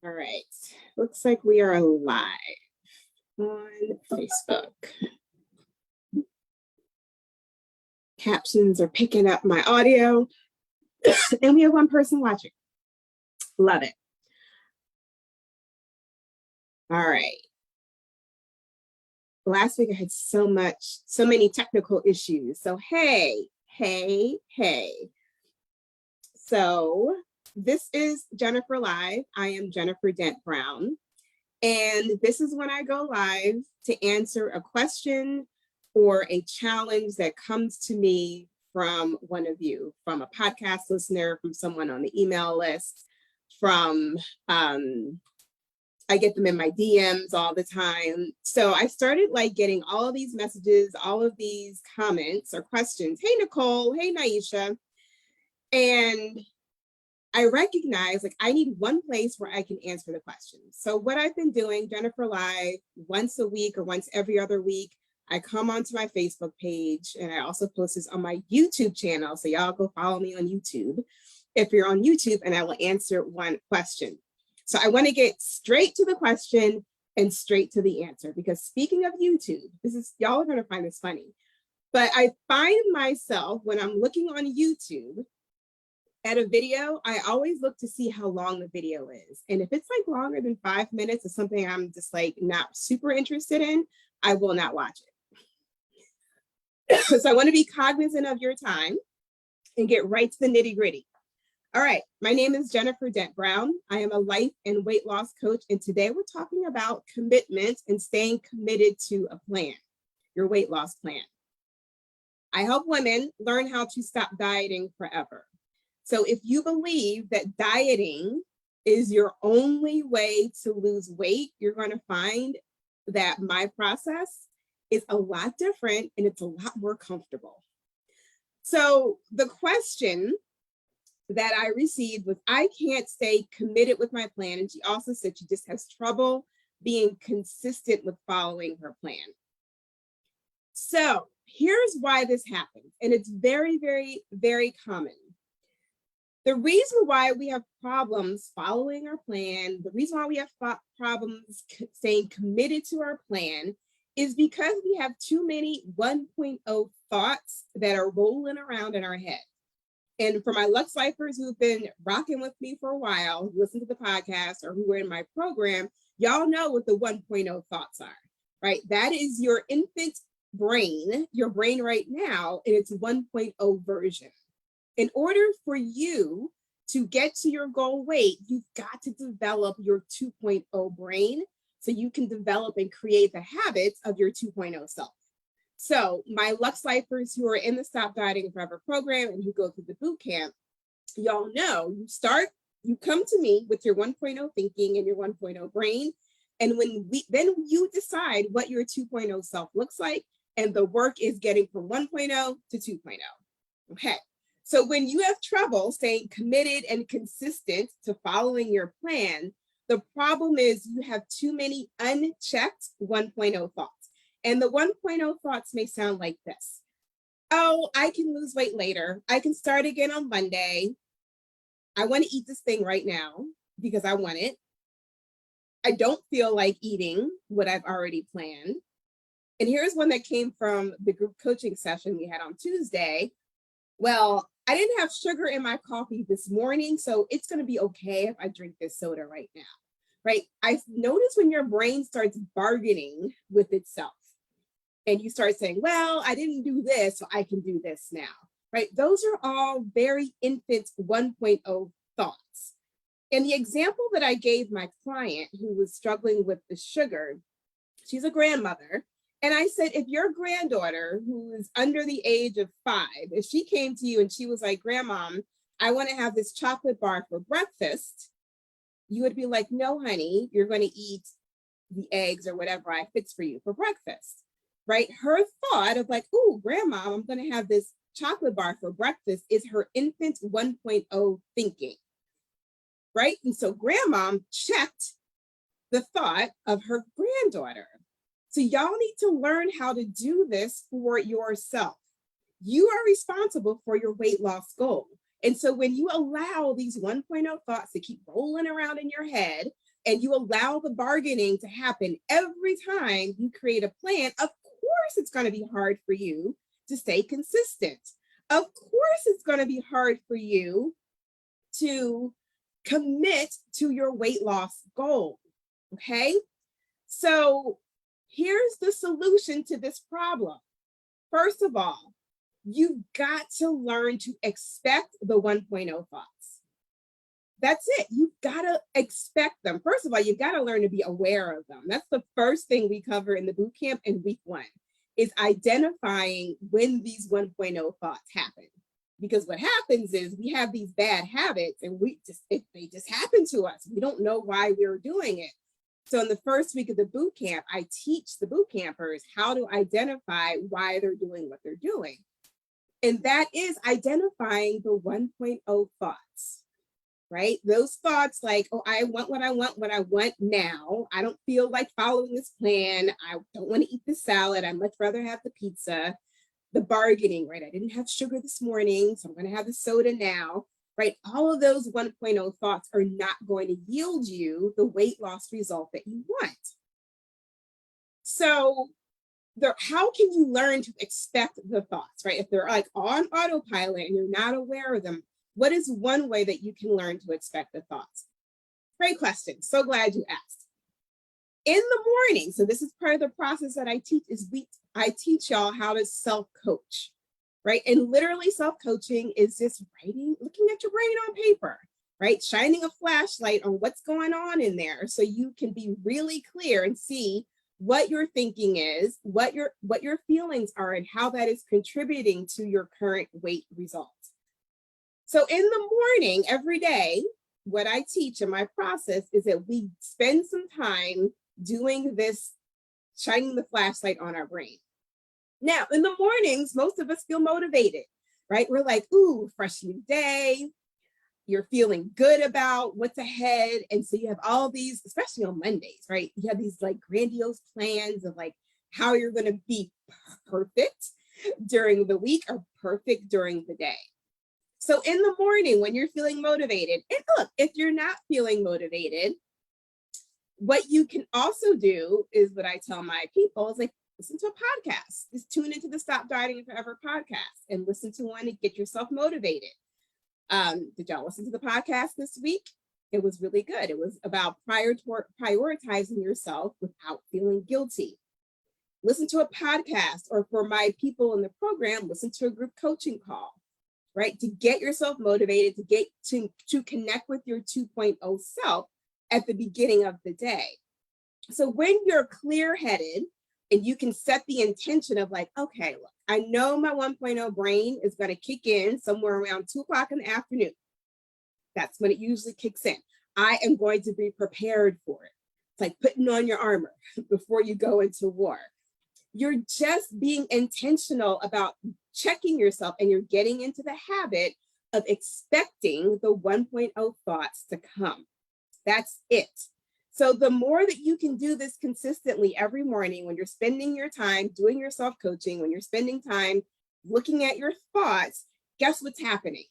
All right, looks like we are live on Facebook. Captions are picking up my audio, and we have one person watching. Love it. All right. Last week I had so many technical issues. So hey. So this is Jennifer Live. I am Jennifer Dent Brown. And this is when I go live to answer a question or a challenge that comes to me from one of you, from a podcast listener, from someone on the email list, from, I get them in my DMs all the time. So I started getting all of these messages, all of these comments or questions. Hey, Nicole. Hey, Naisha. And I recognize I need one place where I can answer the questions. So what I've been doing, Jennifer Live, once a week or once every other week, I come onto my Facebook page and I also post this on my YouTube channel. So y'all go follow me on YouTube if you're on YouTube, and I will answer one question. So I want to get straight to the question and straight to the answer, because speaking of YouTube, y'all are going to find this funny, but I find myself when I'm looking on YouTube at a video, I always look to see how long the video is. And if it's longer than 5 minutes or something I'm just not super interested in, I will not watch it. So I want to be cognizant of your time and get right to the nitty gritty. All right, my name is Jennifer Dent Brown. I am a life and weight loss coach, and today we're talking about commitment and staying committed to a plan, your weight loss plan. I help women learn how to stop dieting forever. So if you believe that dieting is your only way to lose weight, you're going to find that my process is a lot different and it's a lot more comfortable. So the question that I received was, I can't stay committed with my plan. And she also said she just has trouble being consistent with following her plan. So here's why this happens. And it's very, very, very common. The reason why we have problems following our plan, the reason why we have problems staying committed to our plan is because we have too many 1.0 thoughts that are rolling around in our head. And for my Lux Lifers who've been rocking with me for a while, who listen to the podcast or who are in my program, y'all know what the 1.0 thoughts are, right? That is your infant brain, your brain right now, in its 1.0 version. In order for you to get to your goal weight, you've got to develop your 2.0 brain so you can develop and create the habits of your 2.0 self. So my Lux Lifers who are in the Stop Dieting Forever program and who go through the boot camp, y'all know you come to me with your 1.0 thinking and your 1.0 brain. And then you decide what your 2.0 self looks like. And the work is getting from 1.0 to 2.0. Okay. So when you have trouble staying committed and consistent to following your plan, the problem is you have too many unchecked 1.0 thoughts. And the 1.0 thoughts may sound like this. Oh, I can lose weight later. I can start again on Monday. I want to eat this thing right now because I want it. I don't feel like eating what I've already planned. And here's one that came from the group coaching session we had on Tuesday. Well, I didn't have sugar in my coffee this morning, so it's going to be okay if I drink this soda right now, right? I've noticed when your brain starts bargaining with itself and you start saying, well, I didn't do this, so I can do this now, right? Those are all very infant 1.0 thoughts. And the example that I gave my client who was struggling with the sugar, she's a grandmother. And I said, if your granddaughter, who is under the age of 5, if she came to you and she was like, Grandma, I want to have this chocolate bar for breakfast, you would be like, no, honey, you're going to eat the eggs or whatever I fix for you for breakfast, right? Her thought of oh, Grandma, I'm going to have this chocolate bar for breakfast is her infant 1.0 thinking, right? And so Grandma checked the thought of her granddaughter. So y'all need to learn how to do this for yourself. You are responsible for your weight loss goal. And so when you allow these 1.0 thoughts to keep rolling around in your head and you allow the bargaining to happen every time you create a plan, of course it's going to be hard for you to stay consistent. Of course it's going to be hard for you to commit to your weight loss goal. Okay? So here's the solution to this problem. First of all, you've got to learn to expect the 1.0 thoughts. That's it. You've got to expect them. First of all, you've got to learn to be aware of them. That's the first thing we cover in the boot camp in week 1, is identifying when these 1.0 thoughts happen. Because what happens is we have these bad habits and they just happen to us. We don't know why we're doing it. So in the first week of the boot camp, I teach the boot campers how to identify why they're doing what they're doing. And that is identifying the 1.0 thoughts, right? Those thoughts like, oh, I want what I want now. I don't feel like following this plan. I don't want to eat the salad. I'd much rather have the pizza. The bargaining, right? I didn't have sugar this morning, so I'm going to have the soda now, right? All of those 1.0 thoughts are not going to yield you the weight loss result that you want. So how can you learn to expect the thoughts, right? If they're like on autopilot and you're not aware of them, what is one way that you can learn to expect the thoughts? Great question. So glad you asked. In the morning, so this is part of the process that I teach, I teach y'all how to self-coach, right? And literally self-coaching is just looking at your brain on paper, right? Shining a flashlight on what's going on in there so you can be really clear and see what your thinking is, what your feelings are, and how that is contributing to your current weight results. So in the morning, every day, what I teach in my process is that we spend some time doing this, shining the flashlight on our brain. Now, in the mornings, most of us feel motivated, right? We're like, ooh, fresh new day. You're feeling good about what's ahead. And so you have all these, especially on Mondays, right? You have these like grandiose plans of like how you're going to be perfect during the week or perfect during the day. So in the morning, when you're feeling motivated, and look, if you're not feeling motivated, what you can also do is what I tell my people is like, listen to a podcast. Just tune into the Stop Dieting Forever podcast and listen to one and get yourself motivated. Did y'all listen to the podcast this week? It was really good. It was about prioritizing yourself without feeling guilty. Listen to a podcast, or for my people in the program, listen to a group coaching call, right? To get yourself motivated, to get to connect with your 2.0 self at the beginning of the day. So when you're clear-headed and you can set the intention of like, okay, look, I know my 1.0 brain is going to kick in somewhere around 2:00 in the afternoon. That's when it usually kicks in. I am going to be prepared for it. It's like putting on your armor before you go into war. You're just being intentional about checking yourself, and you're getting into the habit of expecting the 1.0 thoughts to come. That's it. So the more that you can do this consistently every morning, when you're spending your time doing your self-coaching, when you're spending time looking at your thoughts, guess what's happening?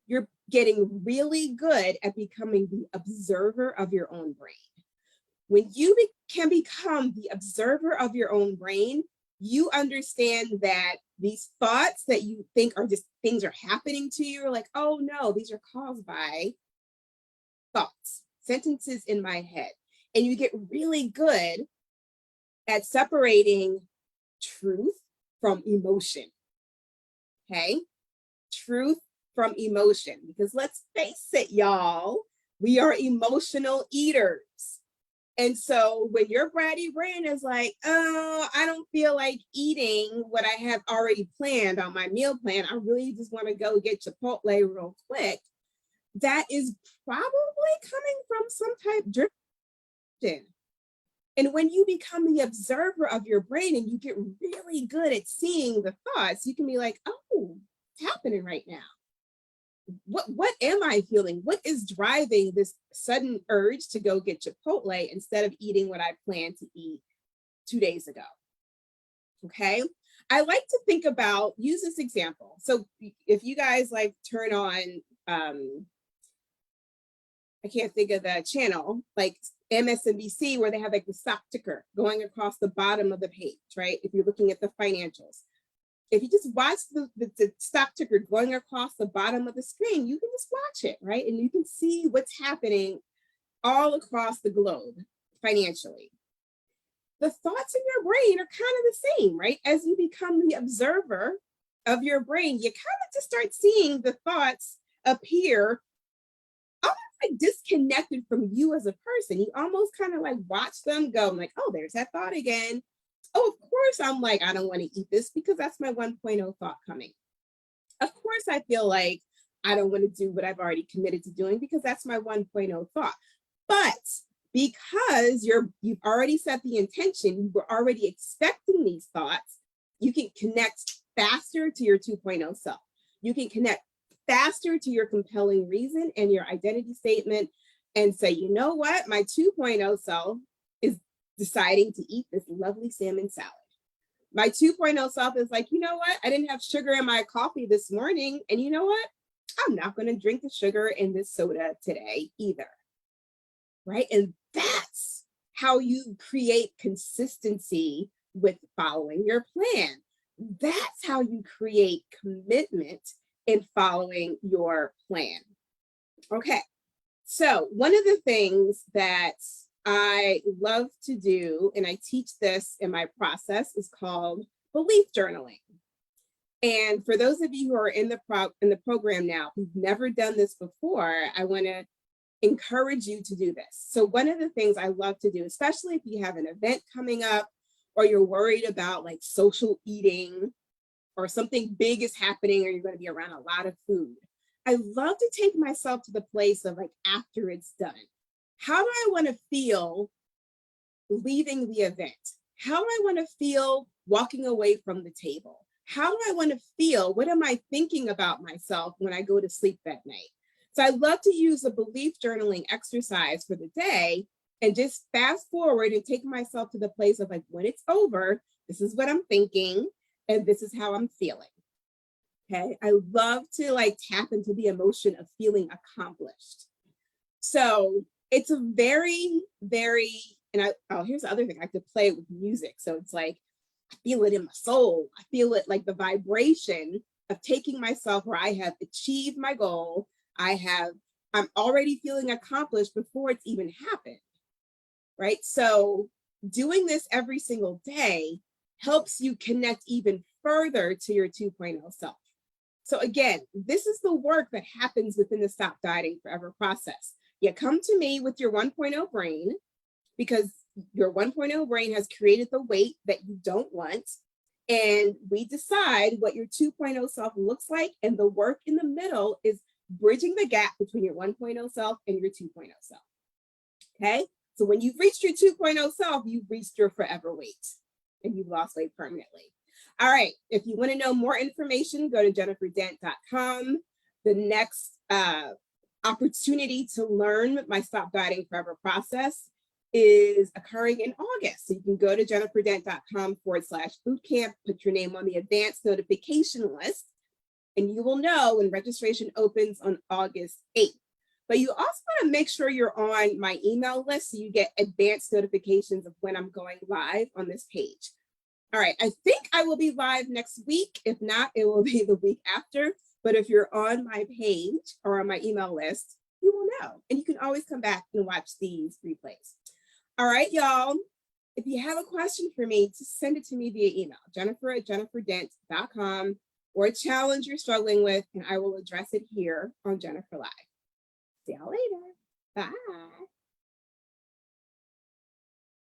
You're getting really good at becoming the observer of your own brain. When you can become the observer of your own brain, you understand that these thoughts that you think are just things are happening to you, are like, oh no, these are caused by thoughts, sentences in my head. And you get really good at separating truth from emotion. Okay? Truth from emotion. Because let's face it, y'all, we are emotional eaters. And so when your bratty brain is like, oh, I don't feel like eating what I have already planned on my meal plan, I really just want to go get Chipotle real quick, that is probably coming from some type of driven. And when you become the observer of your brain and you get really good at seeing the thoughts, you can be like, oh, it's happening right now. What am I feeling? What is driving this sudden urge to go get Chipotle instead of eating what I planned to eat 2 days ago? Okay. I like to think about, use this example. So if you guys like turn on I can't think of the channel, like MSNBC, where they have like the stock ticker going across the bottom of the page, right? If you're looking at the financials, if you just watch the stock ticker going across the bottom of the screen, you can just watch it, right? And you can see what's happening all across the globe financially. The thoughts in your brain are kind of the same, right? As you become the observer of your brain, you kind of just start seeing the thoughts appear almost like disconnected from you as a person. You almost kind of like watch them go, like, oh, there's that thought again. Oh, of course, I'm like, I don't want to eat this because that's my 1.0 thought coming. Of course, I feel like I don't want to do what I've already committed to doing because that's my 1.0 thought. But because you've already set the intention, you were already expecting these thoughts, you can connect faster to your 2.0 self. You can connect faster to your compelling reason and your identity statement and say, you know what, my 2.0 self is deciding to eat this lovely salmon salad. My 2.0 self is like, you know what, I didn't have sugar in my coffee this morning, and you know what, I'm not going to drink the sugar in this soda today either. Right? And that's how you create consistency with following your plan. That's how you create commitment in following your plan. Okay, so one of the things that I love to do, and I teach this in my process, is called belief journaling. And for those of you who are in the program now, who've never done this before, I want to encourage you to do this. So one of the things I love to do, especially if you have an event coming up or you're worried about like social eating or something big is happening or you're going to be around a lot of food, I love to take myself to the place of like, after it's done, how do I want to feel leaving the event? How do I want to feel walking away from the table? How do I want to feel? What am I thinking about myself when I go to sleep that night? So I love to use a belief journaling exercise for the day and just fast forward and take myself to the place of like, when it's over, this is what I'm thinking and this is how I'm feeling. Okay. I love to like tap into the emotion of feeling accomplished. So it's a very, and here's the other thing, I could play it with music. So it's like, I feel it in my soul. I feel it like the vibration of taking myself where I have achieved my goal. I'm already feeling accomplished before it's even happened, right? So doing this every single day helps you connect even further to your 2.0 self. So again, this is the work that happens within the Stop Dieting Forever process. You come to me with your 1.0 brain because your 1.0 brain has created the weight that you don't want. And we decide what your 2.0 self looks like. And the work in the middle is bridging the gap between your 1.0 self and your 2.0 self. Okay. So when you've reached your 2.0 self, you've reached your forever weight and you've lost weight permanently. All right. If you want to know more information, go to jenniferdent.com. The next opportunity to learn my Stop Dieting Forever process is occurring in August. So you can go to jenniferdent.com/bootcamp, put your name on the advanced notification list, and you will know when registration opens on August 8th. But you also want to make sure you're on my email list so you get advanced notifications of when I'm going live on this page. All right, I think I will be live next week. If not, it will be the week after. But if you're on my page or on my email list, you will know. And you can always come back and watch these replays. All right, y'all. If you have a question for me, just send it to me via email, jennifer@jenniferdent.com, or a challenge you're struggling with, and I will address it here on Jennifer Live. See y'all later. Bye.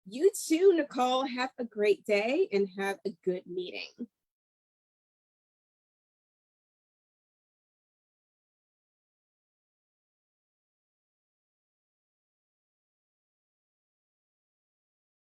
You too, Nicole. Have a great day and have a good meeting.